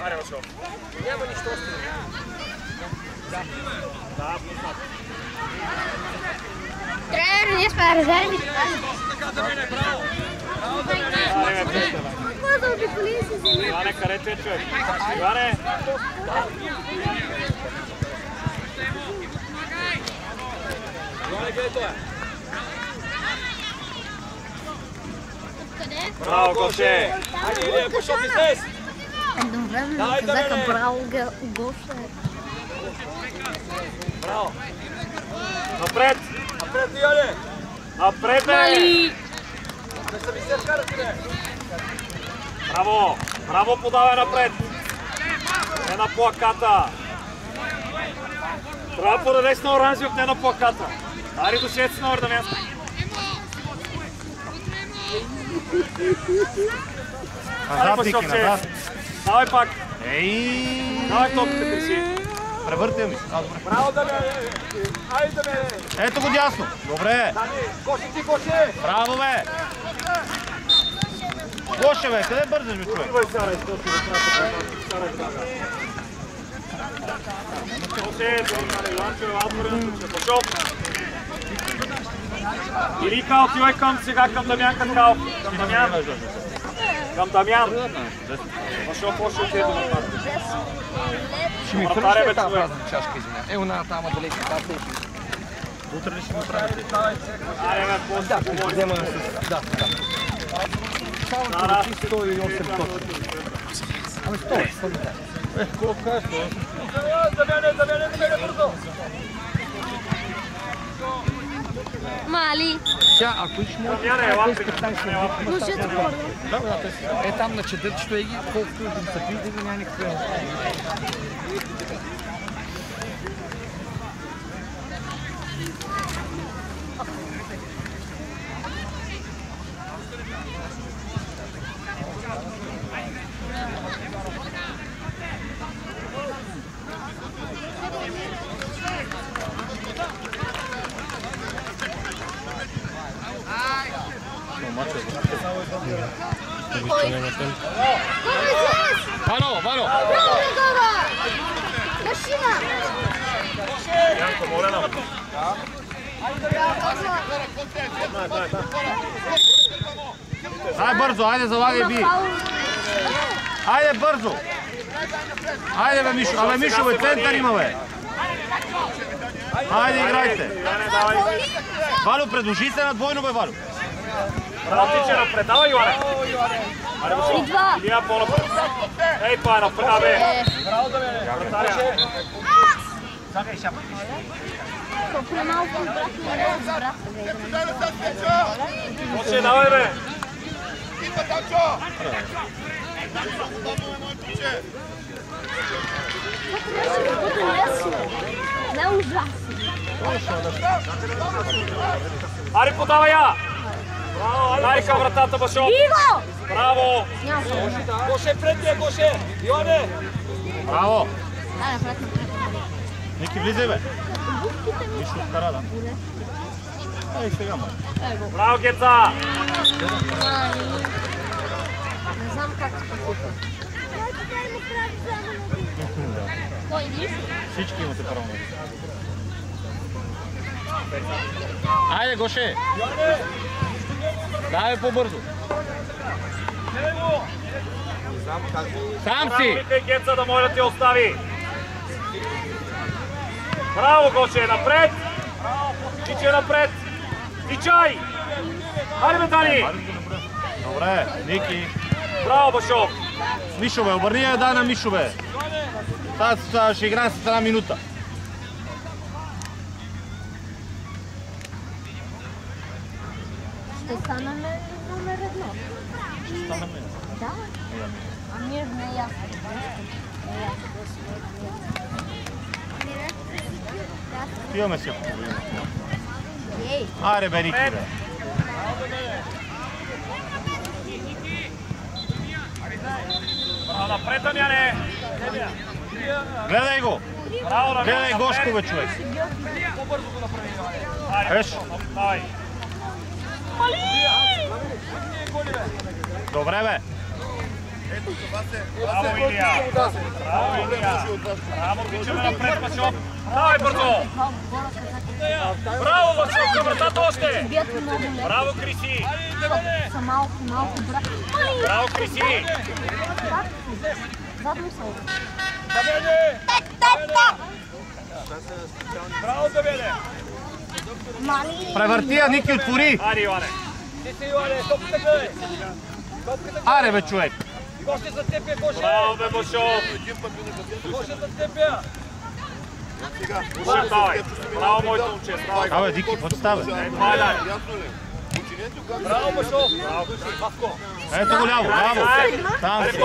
Аре, Вашов. Няма нищо още. Да, пуснат. Тренер, ние сме резерви. Така да мине, браво! Браво да мине! Какво да обиколи си земя? Иване, къде ти е човек? Иване! Иване, къде той е? Къде? Браво, Гоше! Айде, Илия, Башов, излез! Едновременно казаха браво, Гоше. Браво! Напред! Напред, Илия! Напред, бе! Не са ми се вкарат, Илия! Браво! Браво, подавай напред! Не на плаката! Трябва да подадеш на оранжев, не на плаката! Ари до 6 на Ордамянска! Назад, Ники, назад. Давай пак! Ей! Давай топката, крещи! Превъртя ми. Браво, да ме! Айде, да ме! Ето го дясно. Добре. Гоше ти, Гоше! Браво, бе. Гоше, бе. Къде бързаш, бе, човек? Идвай сега, защото не трябва да кажа. Гоше, Иванчо, Алборен, Пашов. Илика, отивай към сега, към Дамян Каткалов. Към Дамян. Към Дамян. Пашов, още отиде до напад. Ще ми хвърляш ли тази празна чашка, извиня? Е, она там, далеч на тази. Утре ли ще го правите? Аре, бе, после говорим. Взема с... Да, да. Само че 100 или 800. Ами 100 е. Колко кажеш, бе? Забяне, бързо! Мали. Тя, ако иш може, Дамяне, ела при Слушайте го. е там на четърчето еги, колкото им са пили, няма никаква. Вано, Вано! Браво, Гора! Машина! Янко, Морено. Ай, бързо, айде, залагай, би! Айде, бързо! Айде, бе, Мишо! Абе, Мишо, бе, център има, бе! Айде, играйте! Иване, давай. Валю, предложи се на двойно, бе, Валю! Браво, тиче напред. Давай, Иване. Аре, Башов. Идва. Илия по-напред. Ей, това е напред, абе. Браво, да ме! Вратаря. Колко е малко брат на брат. Гоше, давай, бе. Не ужасно. Ари, подавай я. Дай към вратата, Башов. Иво! Браво. Гоше, пред тебе, Гоше! Йоане! Браво! Да, напред. Ники, влизай, бе! Нищо откара, да? Ей, сега, ма. Браво, Геца. Не знам как се посипа. Кой лиш? Всички имате право на това. Айде, Гоше! Давай по-бързо! Сам си! Викай Геца да може да ти остави. Браво, Гоше, напред. Тичай напред. Тичай. Айде, бе, Дани. Добре, Ники! Браво, Башов. Мишо, бе, обърни я дай на Мишо, бе! Тази ще играем с една минута. Ще станаме номер едно. Ще станаме. Да. А ние не е ясно. Отиваме си по половина. Ей! Аре, бе, Ники, бе! Браво, напред, Дамяне. Гледай го! Браво, Дамяне. Гледай Гошко, бе, човек! По-бързо го направи. Еш! Давай. Добре, бе! Браво, Илия! Браво, Илия! Браво, тичаме напред, Василов! Давай бързо! Браво, Василов, към вратата още! Браво, Криси! Браво, Криси! Браво, Давиде! Превърти я, Ники, отвори! Ари, Иване! Аре, бе, човек! Браво, бе, Бошов! Бошев, давай! Браво, моето момче! Абе, Дики, какво ти става? Това е дай! Браво, Бошов! Ето го ляво, браво! Там си!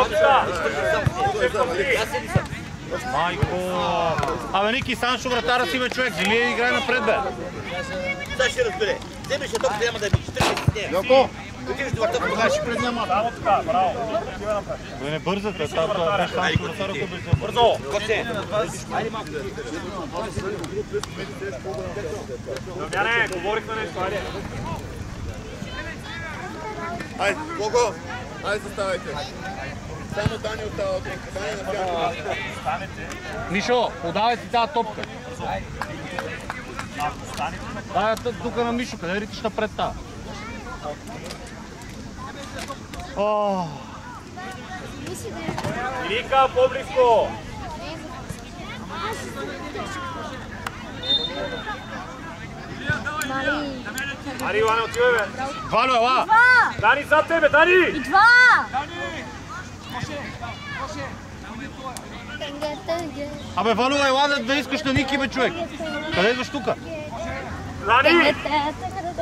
Майко! Абе, Ники, Санчо, вратара си, бе, човек! Вземи и играй напред, бе! Сега ще разбере. Вземеш я тока, няма да ми изтръгне с нея. Йоко! Отиваш до върта, тогава ще пред няма. Само така, браво! Бе, не бързате, това е Санчо, вратара, ако бе се Бързо! Коте! Дамяне, говорихме нещо, айде! Айде, Бого! Айде, заставайте. Само Дани остава тук. Дани на всяко. Мишо, подавай си тази топка. Дай я тук на Мишо, къде ритиш напред та? Илийка, по-близко! Ари, Иване, отивай, бе! Валю, ела! Дани, зад тебе, Дани! И два! Абе, Валю, ела да искаш на Ники, бе, човек! Къде идваш тука? Дани!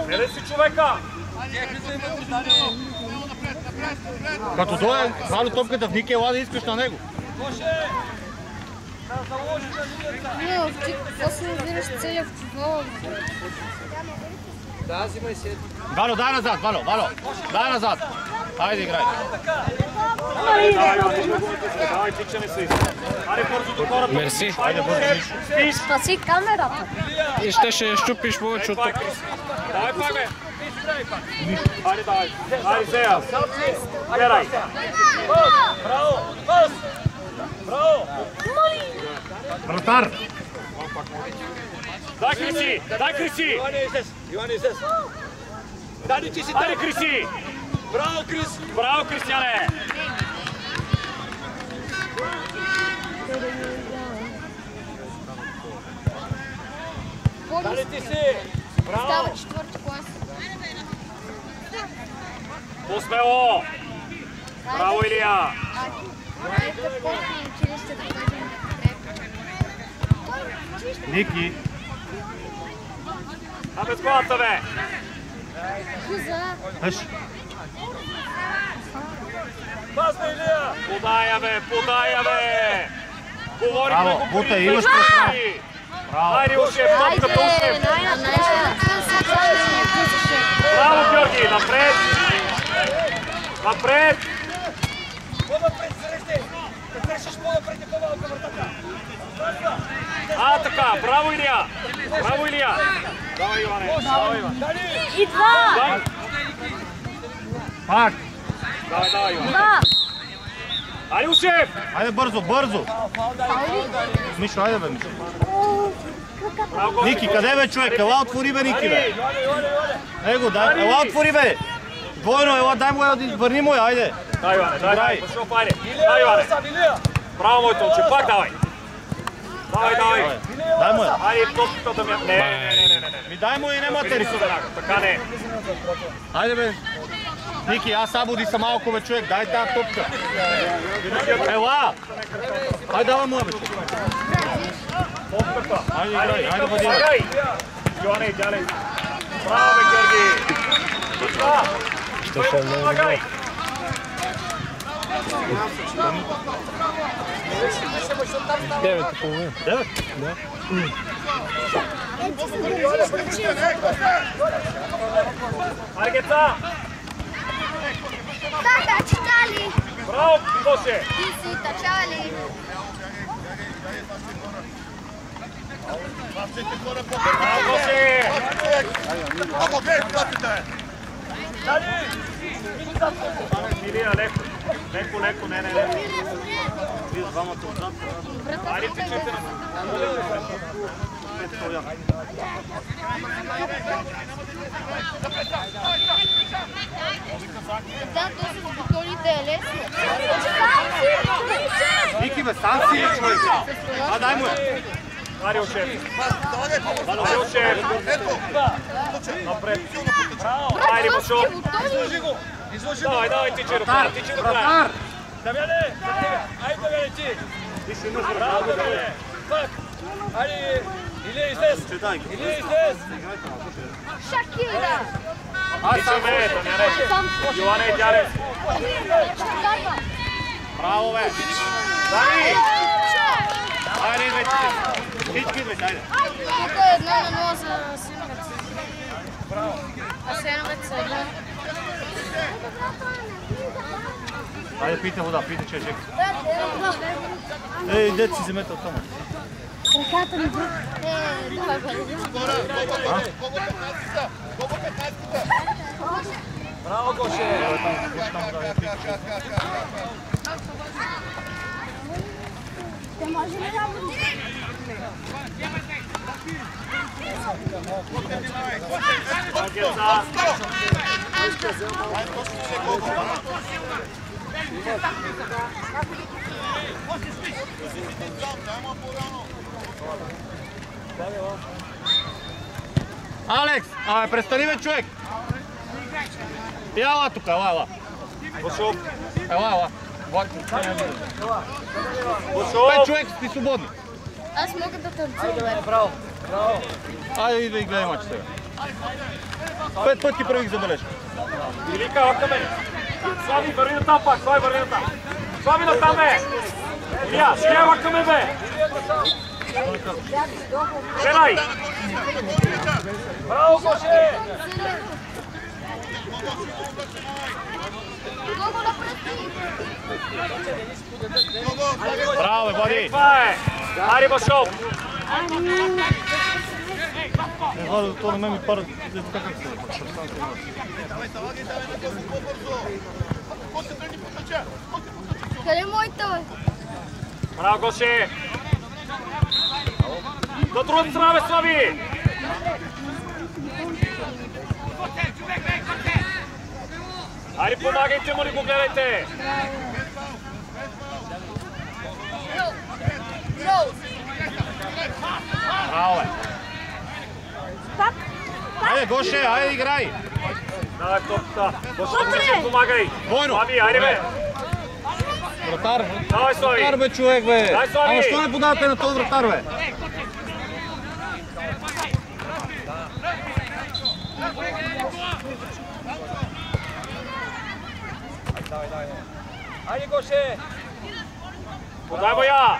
Гледай си човека! Като дойде Валю топката в Ники, ела да искаш на него. Ти какво си разбираш целия в чувала? Валю, дай назад, Валю, дай назад. Хайде, играй. Давай, тичаме се. Аре, бързо до хората. Мерси. Хайде, бързо, Мишо. Спиш! Спаси камерата. И ще щупиш повече от Това е тук. Крис. Давай, пак, бе! Айде, давай. Айде, Зея. Гледай. Браво! Браво! Вратар! Дай, Криси! Дай, Криси! Иване, излез. Дани, ти си Айде, Криси! Браво, Крис! Браво, Кристияне! Дани, ти си! Браво! Става четвърти клас. По-смело! Браво, Илия! Ники! А без колата, бе! Еш! Пасна, Илия! Подая, бе! Подая, бе! Говорихме Браво, го Бута, преди. имаш пространство. Браво! Айде, Ушев, топката, Ушев! Браво, Георги! Напред! Напред! По-напред срещи! Да търсиш по-напред и по-малко вратата! А, така! Браво, Илия! Браво, Илия! Давай, Иване! Давай, Иван! И два! Дай! Пак! Давай, Иван! Два! Айде, Ушев! Хайде бързо, бързо! Мишо, хайде бе, Мишо. Браво, Георги! Ники, къде бе, човек? Ела отвори бе, Ники, бе! Его, дай, ела отвори бе! Двойно, ела, дай му я, върни му я, айде! Дай, Иване, дай, Башов, айде! Дай, Иване! Браво, моето момче, пак давай! Давай, давай! Дай му я! Айде, топката да ми... Не. Ми дай му и не матери! Така не. Хайде бе! Ники, аз събуди са малко бе, човек, дай тази топка! Ела! Хайде давай му я бе, човек! Хайде играй, хайде бъди! Йоане, идеале! Браво, бе, Георги! И това! Ще помагай! Девет и половина. Девет? Аргеца! Тата, читали! Браво, Коше! Ти си тачали! Браво, Коше! Ако гледай, пратите! Илия, леко! Леко, не. Вие двамата отзад. Айде, тичайте на... Да, то с бутоните е лесно. Ники бе, сам си ли човек? А, дай му я. Марио шеф. Марио шеф. Напред. Айде, Бошо. Давай, тичай до края. Вратар! Дамяне! Айде, Дамяне, ти! Ти си нужен. Браво, Дамяне! Пак! Айде, Илия, излез! Илия, излез! Шакира! Тичаме, Дамяне. Йоане, Дяре. Браво, бе! Дани! Айде, бе, всички, бе, айде. Тук е 1-0 за Сеновец. А Сеновец е 1. Айде, пийте вода, пийте чешек. Ей, дете си вземете от тома. Ръката ми бъде. Давай, бъде. Колко 15-та? Браво, Гоше! Те може ли да бъде? Алекс, престани бе, човек! Ела тук, ела. Бошо. Ела. Бошо. 5 човек сте свободни. Аз мога да танцувам. Браво! Айде, идва и гледай матч сега. 5 пъти правих забележка. Илика, окаме. Слави, върви на там пак. Слави, върви на там. Слави на там, бе. Илия, ще окаме, бе. Гледай. Браво, Гоше! Много напред. Браво, бе, води! Това е. Айде, Бошо. Това на мен ми пара, как се Къде е моите, бе? Браво, Гоше. До другата страна, бе, Слави. Айде, помагайте му, не го гледайте. Браво, бе! Айде, Гоше, айде, играй! Давай топта. Бошо, ти ще помагай. Войно! Слави, айде, бе. Вратар! Давай, Слави. Вратар, бе, човек, бе! Дай, Слави! Ама що не подавате на този вратар, бе? Айде, Гоше! Подай, боя.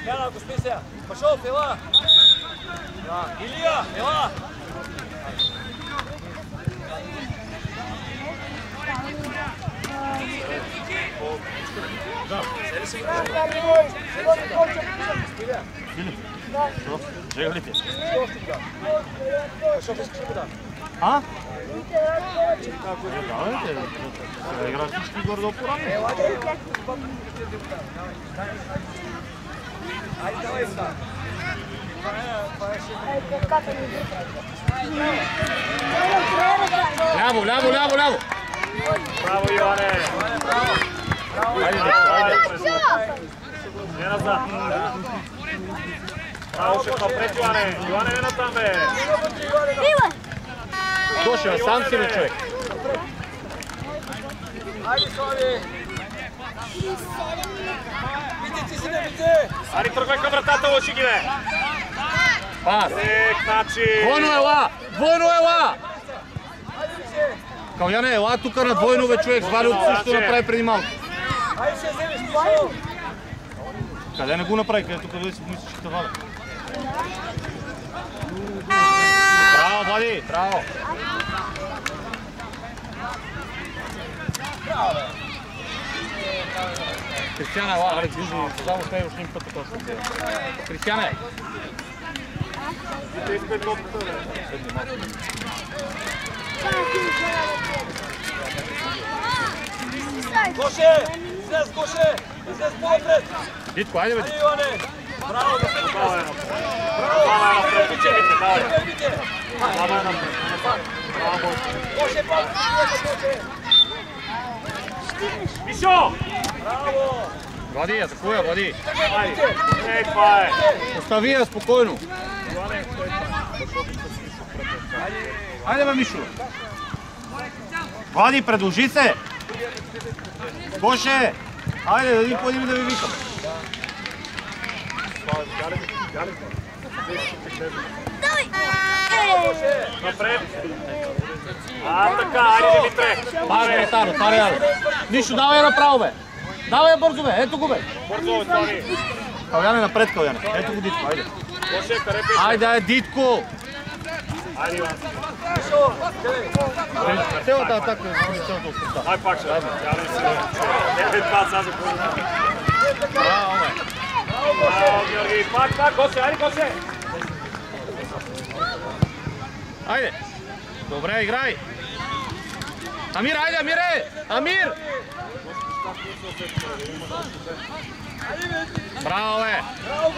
Яна, го спи сега! Пашов, ела! Илия, ела! Жега ли ти? Пашов, искаш ли вода? А? Да, бе, сега играеш всички горе-долу по-рано. Айде, давай вода! Ляво, ляво, ляво, ляво! Браво, Йоане. Айде, Не назад. Браво, шеф, напред, Йоане. Йоане, не натам, бе. Гоше, бе, сам си, бе, човек. Айде, Слави! Види, ти си на виде! Айде, тръгвай към вратата, лъши ги, бе. Пас! Значи. Двойно ела! Двойно ела! Каляне, ела тук на двойно, бе, човек. Вали от същото направи преди малко. Айде, ще вземеш, Пашов! Къде не го направи, къде тук да си мислиш, че това, бе? Браво, Влади! Браво! Кристияне, ела, аре, вижди, само с него ще им път такова. Кристияне! Искай топката, бе. Седни малко. Гоше! Излез, Гоше! Излез по-напред! Дитко, айде бе. Айде, Иване! Браво, да се Това е Браво! напред, учените, давай. Тръгвайте! Това е напред. Браво. Гоше, Гоше! Мишо! Браво! Влади, атакуя, Влади. Айде. Това е. Остави я спокойно. Айде бе, Мишо. Влади, предложи се. Гоше, айде да ни поедим да ви викам. Напред. Така, айде Димитре. Пазбе, Таро, Таро. Мишо, давай я направо, бе. Давай я бързо, бе. Ето го, бе. Бързо, Слави. Каляне напред, Каляне. Ето го, Дитко, айде. Гоше, къде пише? Айде, Дитко. Айде, Иван. Цялата атака е цялата остата. Ай, пак ще. Не, това сега за какво. Браво, бе. Браво, Георги. Пак, Гоше, айде, Гоше. Айде. Добре, играй. Амир, айде, Амире! Амир! Браво, бе!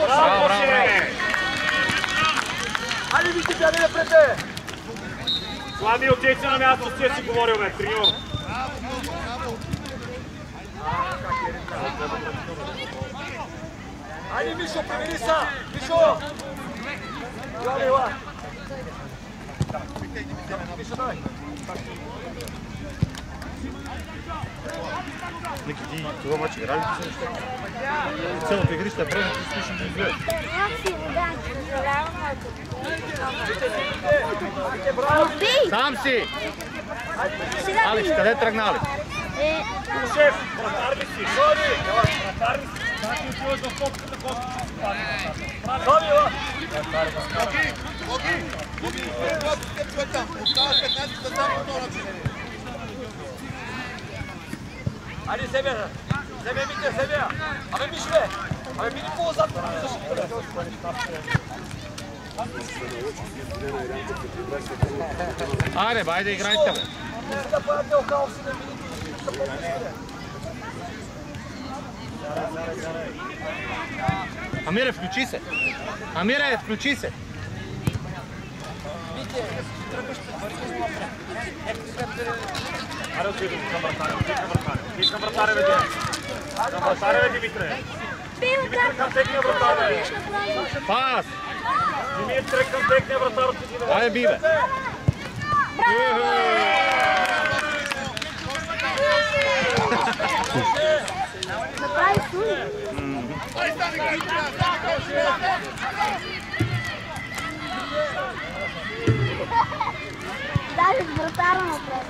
Браво, Гоше. Айде, вижте, бяга напред, бе! Слави, отей се на място, с тия си говорил, бе, треньор. Айде, Мишо, премери са! Мишо! Иване, ела! Мишо, давай! Ники, ти това матч играли ли си неща? Цялото игрище е време, ти слушам да изгледаш. Там си! Алиш, къде тръгнали? Шеф, вратар ли си? Вратар ли си? Значи отиваш в топката, Костя ще си пази. Слави, ела! Боги, те чуят там. Оставаш 15 да става по този начин. Айде, себе, Мите, себе! Абе, Мишо, бе! Абе, мини по-назад, не защита, бе! Айде, бе, айде, играйте, бе. Не се да правят хаос и да мините, да по-назад. Амире, включи се. Амире, включи се. Аре, отидем към вратаря, отидем към вратаря, бе, към вратаря, бе, Димитре. Димитре, към техния вратар, бе. Пас! Димитре, към техния вратар, отиди, бе. Айде, би, бе. Направи суи. Даже с вратара напред.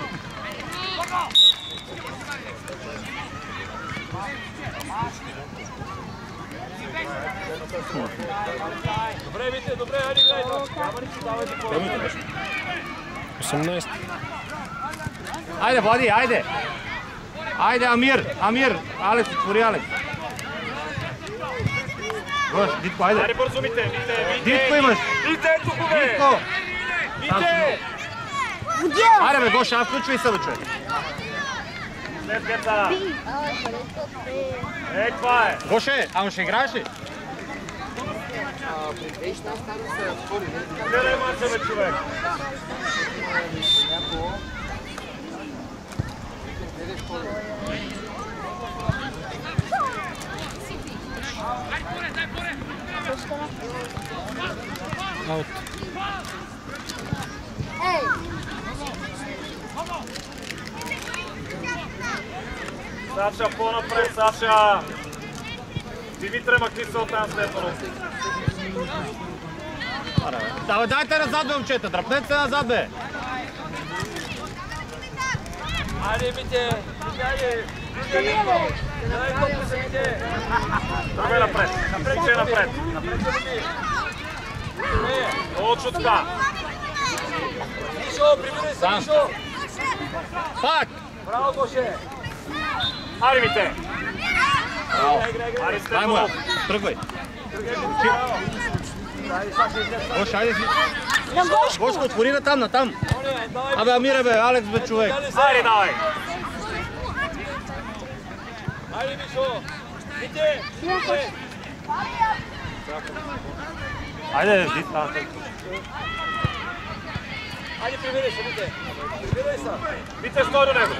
Добре, Мите, добре, айде, играй. Няма ли си давай за повече? 18. Айде, Влади, айде. Айде, Амир. Алекс, отвори Алекс. Гош, Дитко, айде. Айде бързо, Мите. Дитко имаш. Мите, ето го, бе. Дитко. Мите. Айде, бе, Гоша, включвай се, бе, човек. След гета. Това е. Гоше, ама ще играеш ли? Гледай мача, бе, човек. Аут. Саша, по-напред, Саша. Димитре, макни се оттам Стефанов. Давай, дайте назад, бе, момчета, дръпнете се назад, бе. Айде, Мите, айде. Дай топка се, Мите. Тръгвай напред. Напред, че е напред. Много чутка. Мишо, прибирай се, Мишо. Пак! Браво, Гоше. Айде, Мите. Играй. Айде, Дай му я, Стефанов. тръгвай. Айде, Саша, излез. Гош, айде си. Гошко, отвори натам. Абе, Амире, бе, Алекс, бе, човек. Айде, давай. Ajde, Mišo! Vidite! Vidite! Ajde, Zita. Ajde, privedaj se, vidite! Privedaj se! Vidite što do nego.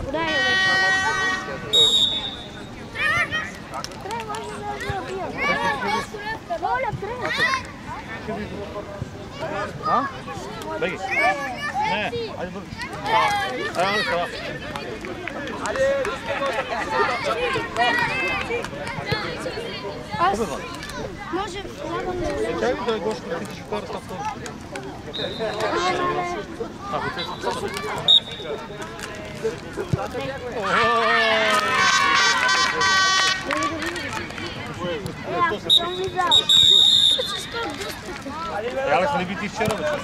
Podaj već. Treba možda da bio. Volja, treba. Ha? Begi. Ne, ajde brzo. Ajde, sada. Ajde, Može, Čekaj da je Goško, ti ćeš par sa to. to se mi dao. Ali sam li biti iz Čerovića?